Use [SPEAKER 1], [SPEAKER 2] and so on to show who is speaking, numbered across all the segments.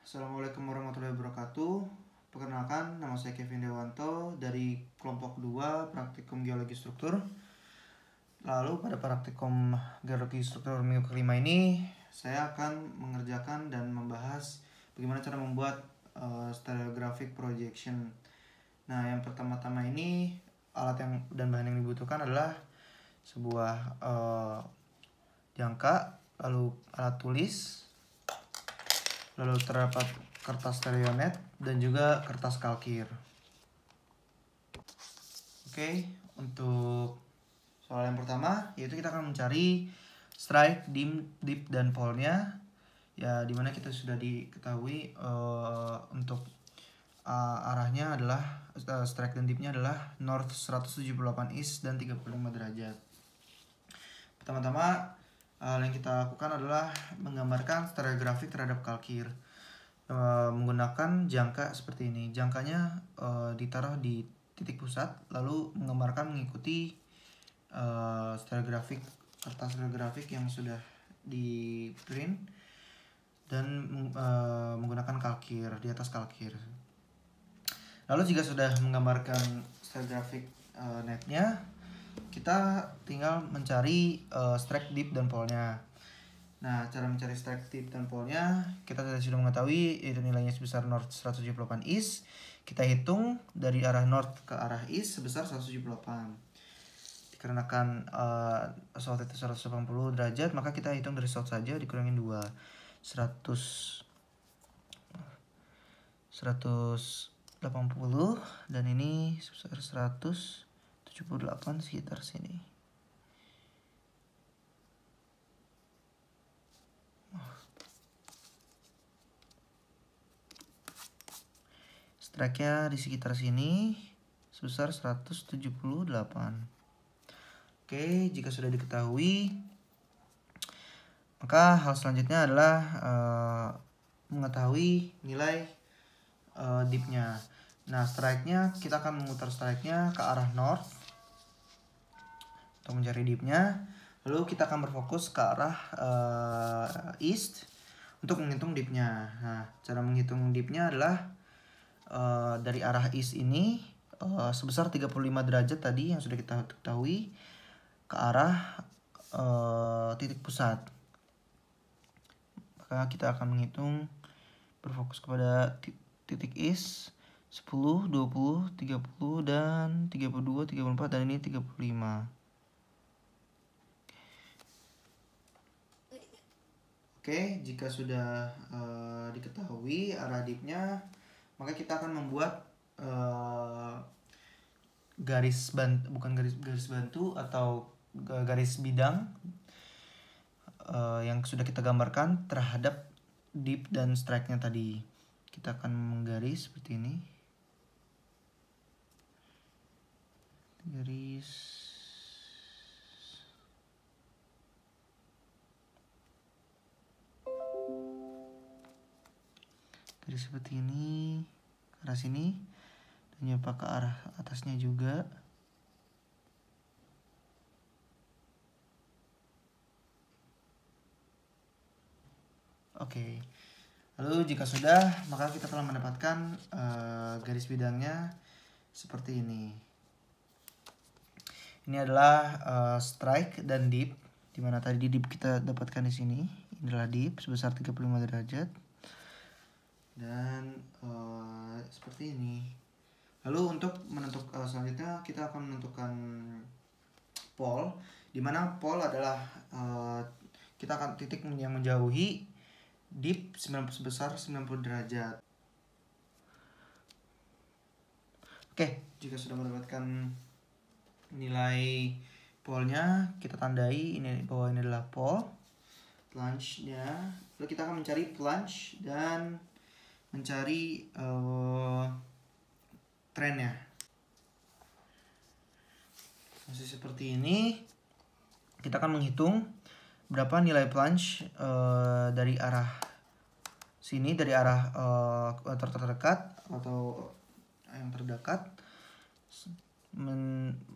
[SPEAKER 1] Assalamualaikum warahmatullahi wabarakatuh. Perkenalkan, nama saya Kevin Dewanto dari kelompok 2 praktikum geologi struktur. Lalu pada praktikum geologi struktur minggu kelima ini, saya akan mengerjakan dan membahas bagaimana cara membuat stereographic projection. Nah, yang pertama-tama ini alat dan bahan yang dibutuhkan adalah sebuah jangka, lalu alat tulis, lalu terdapat kertas stereonet dan juga kertas kalkir. Oke, untuk soal yang pertama yaitu kita akan mencari strike, dip dan pole-nya. Ya, dimana kita sudah diketahui untuk arahnya adalah strike dan dipnya adalah north 178 east dan 35 derajat. Pertama-tama hal yang kita lakukan adalah menggambarkan stereografik terhadap kalkir menggunakan jangka seperti ini. Jangkanya ditaruh di titik pusat, lalu mengikuti stereografik, kertas stereografik yang sudah di print dan menggunakan kalkir di atas kalkir. Lalu jika sudah menggambarkan stereografik netnya, kita tinggal mencari strike, dip dan pole-nya. Nah, cara mencari strike, dip dan pole-nya kita sudah mengetahui itu nilainya sebesar north 178 east. Kita hitung dari arah north ke arah east sebesar 178. Dikarenakan south itu 180 derajat, maka kita hitung dari south saja dikurangin 2. 180 dan ini sebesar 178 sekitar sini. Strike-nya di sekitar sini sebesar 178. Oke, jika sudah diketahui, maka hal selanjutnya adalah mengetahui nilai dip-nya. Nah, strike-nya kita akan memutar strike-nya ke arah north untuk mencari dip-nya. Lalu kita akan berfokus ke arah east untuk menghitung dip-nya. Nah, cara menghitung dip-nya adalah dari arah east ini sebesar 35 derajat tadi yang sudah kita ketahui ke arah titik pusat. Maka kita akan menghitung berfokus kepada titik east 10, 20, 30 dan 32, 34 dan ini 35. Oke, jika sudah diketahui arah dipnya, maka kita akan membuat garis bantu atau garis bidang yang sudah kita gambarkan terhadap dip dan strike-nya tadi. Kita akan menggaris seperti ini. Garis seperti ini ke arah sini dan nyapa ke arah atasnya juga. Oke. Lalu jika sudah, maka kita telah mendapatkan garis bidangnya seperti ini. Ini adalah strike dan dip, dimana tadi dip kita dapatkan di sini. Ini adalah dip sebesar 35 derajat. Dan seperti ini. Lalu untuk menentukan selanjutnya kita akan menentukan pole, dimana pole adalah kita akan titik yang menjauhi dip sebesar 90 derajat. Oke, jika sudah mendapatkan nilai pole-nya, kita tandai ini bahwa ini adalah pole. Plunge-nya, lalu kita akan mencari plunge dan mencari trennya. Masih seperti ini. Kita akan menghitung berapa nilai plunge dari arah sini, dari arah terdekat atau yang terdekat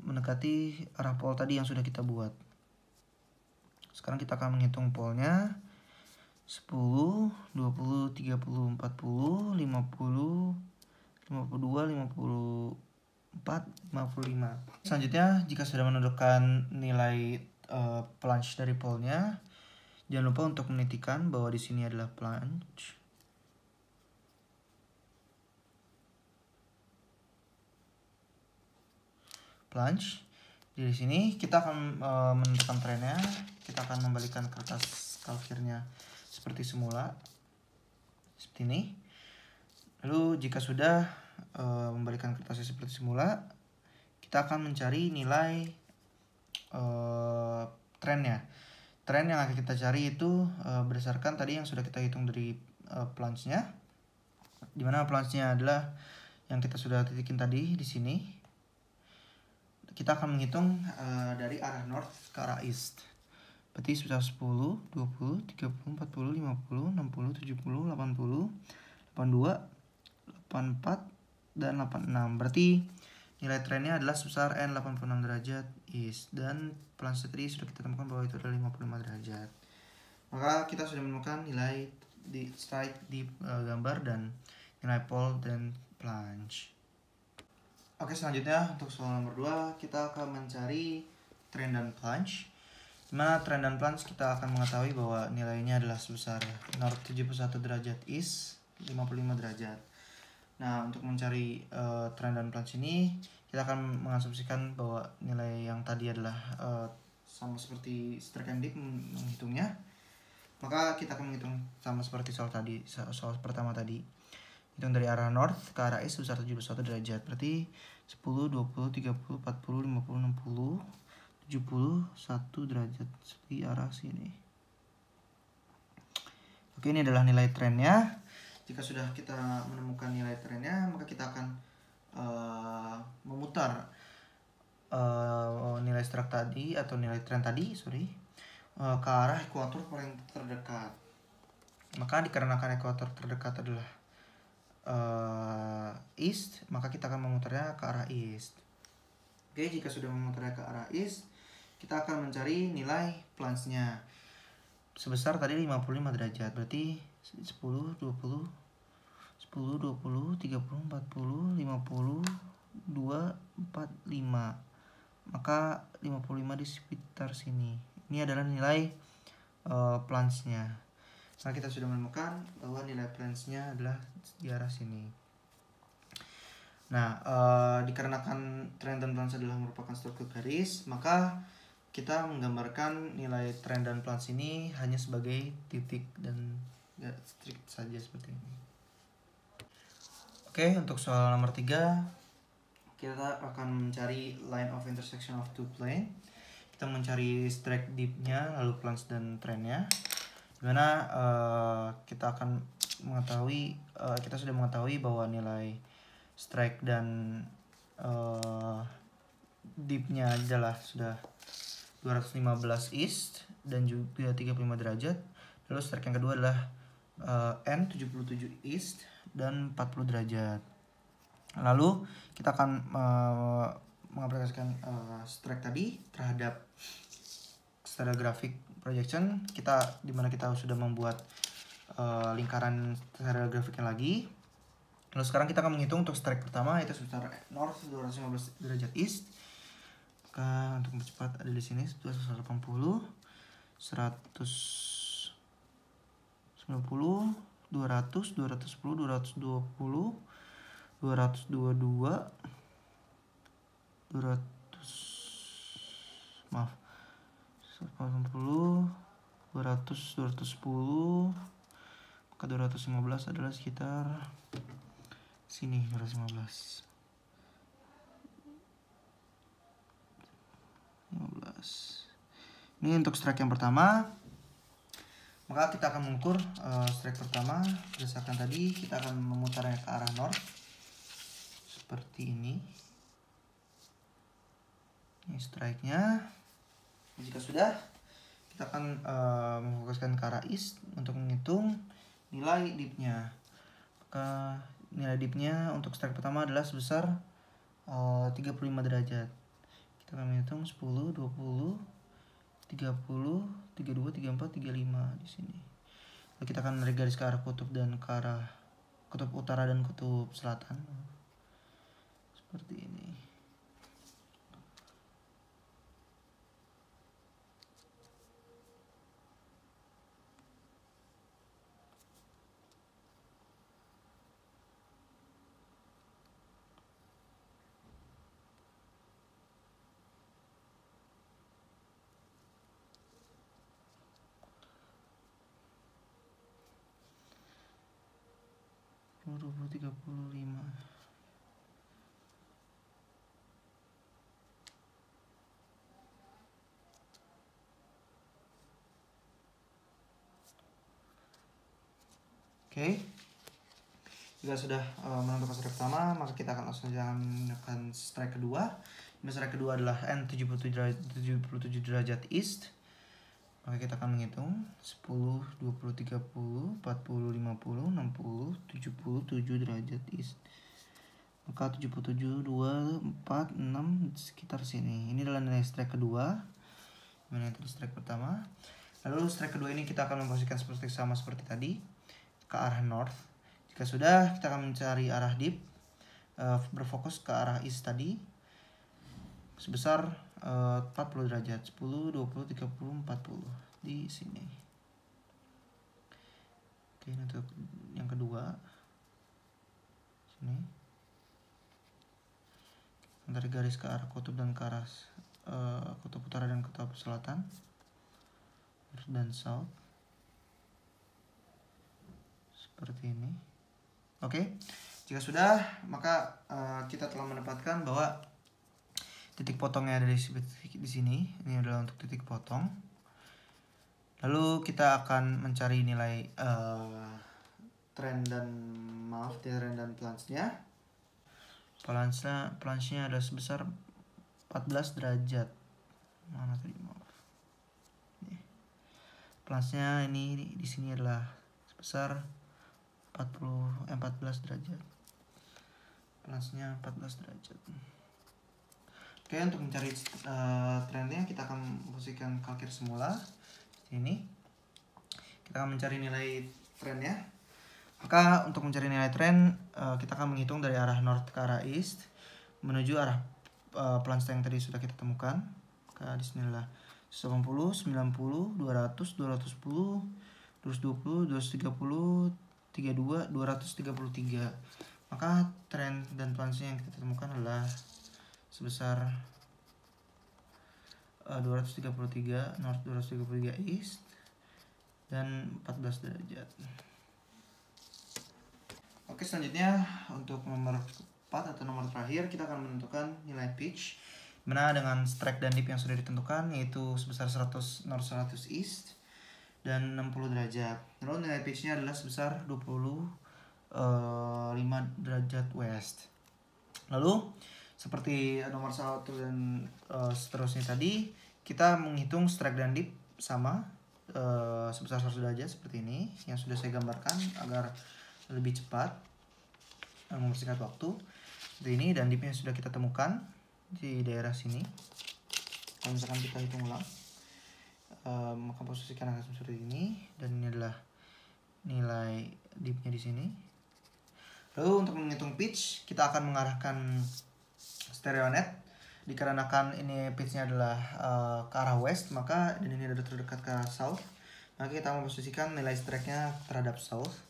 [SPEAKER 1] mendekati arah pole tadi yang sudah kita buat. Sekarang kita akan menghitung pole-nya. 10, 20, 30, 40, 50, 52, 54, 55. Selanjutnya, jika sudah menentukan nilai plunge dari pole-nya, jangan lupa untuk menitikan bahwa di sini adalah plunge. Plunge. Di sini kita akan menentukan trennya. Kita akan membalikan kertas kalkirnya seperti semula, seperti ini. Lalu jika sudah membalikan kertasnya seperti semula, kita akan mencari nilai trennya. Tren yang akan kita cari itu berdasarkan tadi yang sudah kita hitung dari plunge-nya, dimana plunge-nya adalah yang kita sudah titikin tadi di sini. Kita akan menghitung dari arah north ke arah east. Berarti sebesar 10, 20, 30, 40, 50, 60, 70, 80, 82, 84, dan 86. Berarti nilai trennya adalah sebesar N 86 derajat east. Dan plunge tadi sudah kita temukan bahwa itu adalah 55 derajat. Maka kita sudah menemukan nilai di strike di gambar dan nilai pole dan plunge. Oke, selanjutnya untuk soal nomor 2 kita akan mencari trend dan plunge. Dimana trend dan plunge kita akan mengetahui bahwa nilainya adalah sebesar north 71 derajat east 55 derajat. Nah, untuk mencari trend dan plunge ini kita akan mengasumsikan bahwa nilai yang tadi adalah sama seperti strike and dip menghitungnya. Maka kita akan menghitung sama seperti soal tadi, soal pertama tadi. Hitung dari arah north ke arah east sebesar 71 derajat. Berarti 10, 20, 30, 40, 50, 60, 71 derajat di arah sini. Oke, ini adalah nilai trennya. Jika sudah kita menemukan nilai trennya, maka kita akan memutar nilai strike tadi atau nilai tren tadi, ke arah ekuator paling terdekat. Maka dikarenakan ekuator terdekat adalah east, maka kita akan memutarnya ke arah east. Oke, jika sudah memutarnya ke arah east, kita akan mencari nilai plunge-nya sebesar tadi 55 derajat. Berarti 10, 20, 10, 20, 30, 40, 50, 2, 4, 5. Maka 55 di sekitar sini. Ini adalah nilai plunge-nya. Nah, kita sudah menemukan bahwa nilai plunge-nya adalah di arah sini. Nah, dikarenakan trend dan plunge adalah merupakan struktur garis, maka kita menggambarkan nilai trend dan plunge ini hanya sebagai titik dan strict saja seperti ini. Oke, untuk soal nomor 3 kita akan mencari line of intersection of two plane. Kita mencari strike dip-nya, lalu plunge dan trendnya. Dimana kita akan mengetahui, kita sudah mengetahui bahwa nilai strike dan dip-nya adalah sudah 215 east dan juga 35 derajat. Lalu strike yang kedua adalah N 77 east dan 40 derajat. Lalu kita akan mengaplikasikan strike tadi terhadap stereographic projection dimana kita sudah membuat lingkaran stereografiknya lagi. Lalu sekarang kita akan menghitung untuk strike pertama, yaitu sebesar north 215 derajat east. Maka untuk mempercepat ada di sini 280, 190, 200, 210, 220, 222, 180, 200, 210, maka 215 adalah sekitar sini, 215. 15. Ini untuk strike yang pertama. Maka kita akan mengukur strike pertama berdasarkan tadi, kita akan memutarnya ke arah north seperti ini. Ini strike-nya. Jika sudah, kita akan memfokuskan ke arah east untuk menghitung nilai dip-nya. Maka nilai dip-nya untuk strike pertama adalah sebesar 35 derajat. Kita akan menghitung 10, 20, 30, 32, 34, 35 di sini. Lalu kita akan menarik garis ke arah kutub dan ke arah kutub utara dan kutub selatan seperti ini. Puluh 35. Oke. Jika sudah menentukan strike pertama, maka kita akan langsung menggunakan strike kedua. Strike kedua adalah N77 derajat east. Maka kita akan menghitung 10, 20, 30, 40, 50, 60, 77 derajat east. Maka 77, 2, 4, 6 sekitar sini. Ini adalah nilai strike kedua. Mana itu strike pertama. Lalu strike kedua ini kita akan memposisikan sama seperti tadi ke arah north. Jika sudah, kita akan mencari arah dip, berfokus ke arah east tadi sebesar 40 derajat, 10, 20, 30, 40 di sini. Oke, untuk yang kedua sini. Tarik garis ke arah kutub dan ke arah kutub utara dan kutub selatan, north dan south seperti ini. Oke, jika sudah, maka kita telah mendapatkan bahwa titik potongnya ada di sini. Ini adalah untuk titik potong. Lalu kita akan mencari nilai trend dan plunge-nya. Plunge-nya ada sebesar 14 derajat. Mana tadi, maaf. Plunge-nya ini di sini adalah sebesar 14 derajat. Plunge-nya 14 derajat. Oke, untuk mencari trendnya kita akan posisikan kalkir semula ini. Kita akan mencari nilai trendnya. Maka untuk mencari nilai trend kita akan menghitung dari arah north ke arah east menuju arah plunge yang tadi sudah kita temukan. Maka di sini adalah 80, 90, 200, 210, 220, 230, 32, 233. Maka trend dan plunge yang kita temukan adalah sebesar 233 north, 233 east dan 14 derajat. Oke, selanjutnya untuk nomor 4 atau nomor terakhir kita akan menentukan nilai pitch, mana dengan strike dan dip yang sudah ditentukan yaitu sebesar 100 north, 100 east dan 60 derajat. Lalu nilai pitch-nya adalah sebesar 25 derajat west. Lalu seperti nomor 1 dan seterusnya tadi, kita menghitung strike dan dip sama sebesar 100 derajat seperti ini yang sudah saya gambarkan agar lebih cepat mempersingkat waktu. Seperti ini, dan dipnya sudah kita temukan di daerah sini. Kalau misalkan kita hitung ulang, maka posisikan akan seperti ini, dan ini adalah nilai dipnya di sini. Lalu untuk menghitung pitch, kita akan mengarahkan stereo net. Dikarenakan ini pitchnya adalah ke arah west, maka dan ini adalah terdekat ke arah south, maka kita memposisikan nilai strike-nya terhadap south.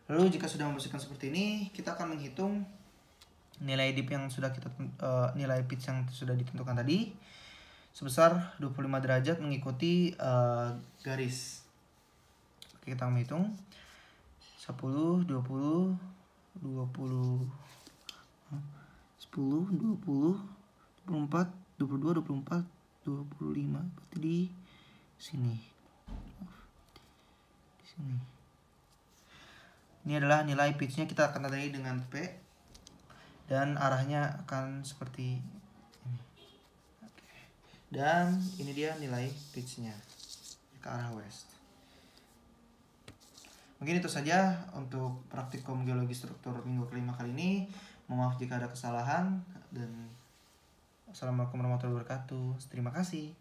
[SPEAKER 1] Lalu jika sudah memposisikan seperti ini, kita akan menghitung nilai dip yang sudah nilai pitch yang sudah ditentukan tadi sebesar 25 derajat mengikuti garis. Oke, kita menghitung 10, 20, 20, 10, 20, 24, 22, 24, 25. Berarti di sini. Di sini. Ini adalah nilai pitch-nya, kita akan tandai dengan P dan arahnya akan seperti ini. Oke. Dan ini dia nilai pitch-nya ke arah west. Mungkin itu saja untuk praktikum geologi struktur minggu kelima kali ini. Mohon maaf jika ada kesalahan, dan assalamualaikum warahmatullahi wabarakatuh. Terima kasih.